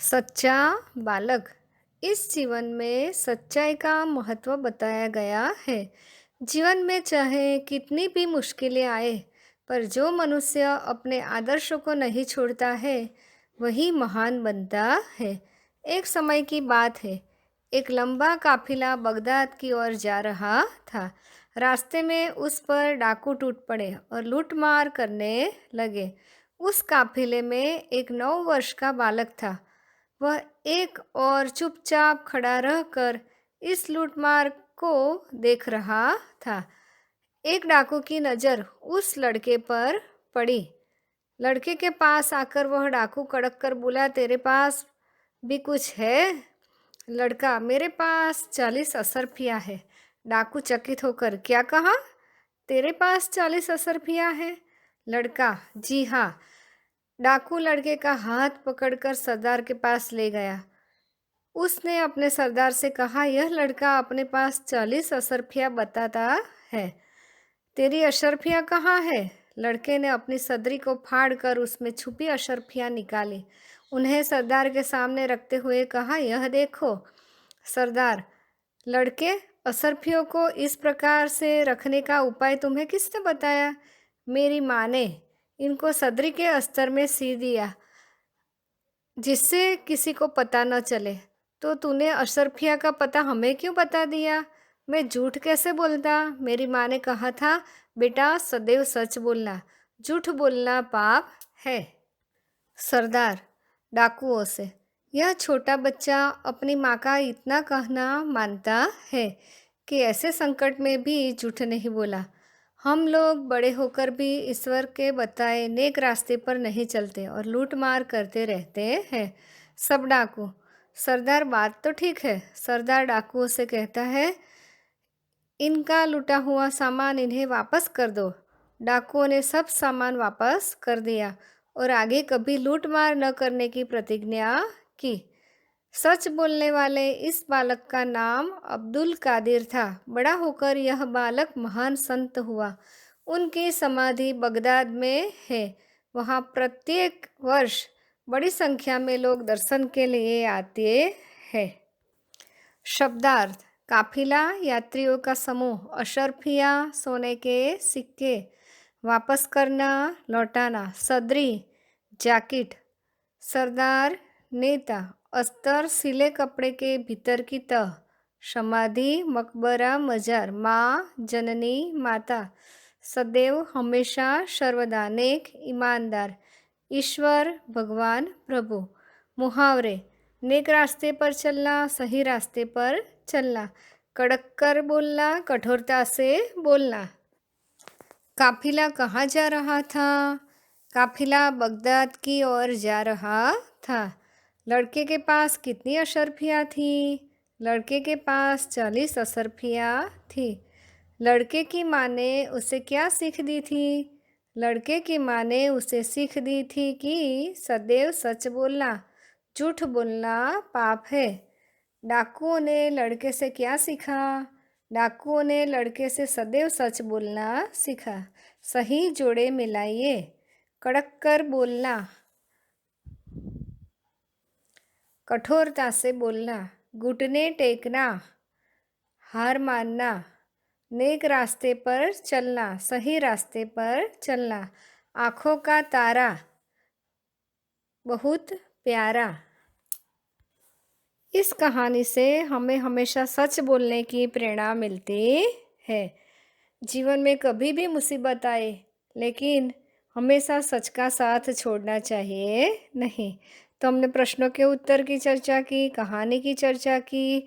सच्चा बालक। इस जीवन में सच्चाई का महत्व बताया गया है। जीवन में चाहे कितनी भी मुश्किलें आए, पर जो मनुष्य अपने आदर्शों को नहीं छोड़ता है, वही महान बनता है। एक समय की बात है, एक लंबा काफिला बगदाद की ओर जा रहा था। रास्ते में उस पर डाकू टूट पड़े और लूटमार करने लगे। उस काफिले में एक 9 वर्ष का बालक था। वह एक और चुपचाप खड़ा रहकर इस लूटमार को देख रहा था। एक डाकू की नज़र उस लड़के पर पड़ी। लड़के के पास आकर वह डाकू कड़क कर बोला, तेरे पास भी कुछ है? लड़का, मेरे पास 40 असरफिया है। डाकू चकित होकर, क्या कहा? तेरे पास 40 असरफिया है? लड़का, जी हाँ। डाकू लड़के का हाथ पकड़कर सरदार के पास ले गया। उसने अपने सरदार से कहा, यह लड़का अपने पास 40 असरफिया बताता है। तेरी अशरफिया कहाँ है? लड़के ने अपनी सदरी को फाड़कर उसमें छुपी अशरफियाँ निकाली। उन्हें सरदार के सामने रखते हुए कहा, यह देखो। सरदार, लड़के, असरफियों को इस प्रकार से रखने का उपाय तुम्हें किसने बताया? मेरी माँ ने। इनको सदरी के अस्तर में सी दिया, जिससे किसी को पता न चले। तो तूने अशरफिया का पता हमें क्यों बता दिया? मैं झूठ कैसे बोलता? मेरी माँ ने कहा था, बेटा सदैव सच बोलना, झूठ बोलना पाप है। सरदार, डाकुओं से, यह छोटा बच्चा अपनी माँ का इतना कहना मानता है कि ऐसे संकट में भी झूठ नहीं बोला। हम लोग बड़े होकर भी ईश्वर के बताए नेक रास्ते पर नहीं चलते और लूट मार करते रहते हैं। सब डाकू। सरदार, बात तो ठीक है। सरदार डाकुओं से कहता है, इनका लूटा हुआ सामान इन्हें वापस कर दो। डाकुओं ने सब सामान वापस कर दिया और आगे कभी लूटमार न करने की प्रतिज्ञा की। सच बोलने वाले इस बालक का नाम अब्दुल कादिर था। बड़ा होकर यह बालक महान संत हुआ। उनकी समाधि बगदाद में है। वहाँ प्रत्येक वर्ष बड़ी संख्या में लोग दर्शन के लिए आते हैं। शब्दार्थ। काफिला, यात्रियों का समूह। अशरफिया, सोने के सिक्के। वापस करना, लौटाना। सदरी, जैकेट। सरदार, नेता। अस्तर, सिले कपड़े के भीतर की तह। समाधि, मकबरा, मजार। माँ, जननी, माता। सदैव, हमेशा, सर्वदा। नेक, ईमानदार। ईश्वर, भगवान, प्रभु। मुहावरे। नेक रास्ते पर चलना, सही रास्ते पर चलना। कड़क कर बोलना, कठोरता से बोलना। काफिला कहाँ जा रहा था? काफिला बगदाद की ओर जा रहा था। लड़के के पास कितनी अशरफियाँ थी? लड़के के पास 40 असरफियाँ थी। लड़के की माँ ने उसे क्या सीख दी थी? लड़के की माँ ने उसे सीख दी थी कि सदैव सच बोलना, झूठ बोलना पाप है। डाकुओं ने लड़के से क्या सीखा? डाकुओं ने लड़के से सदैव सच बोलना सीखा। सही जोड़े मिलाइए। कड़क कर बोलना, कठोरता से बोलना। घुटने टेकना, हार मानना। नेक रास्ते पर चलना, सही रास्ते पर चलना। आँखों का तारा, बहुत प्यारा। इस कहानी से हमें हमेशा सच बोलने की प्रेरणा मिलती है। जीवन में कभी भी मुसीबत आए, लेकिन हमेशा सच का साथ छोड़ना चाहिए नहीं। तो हमने प्रश्नों के उत्तर की चर्चा की, कहानी की चर्चा की।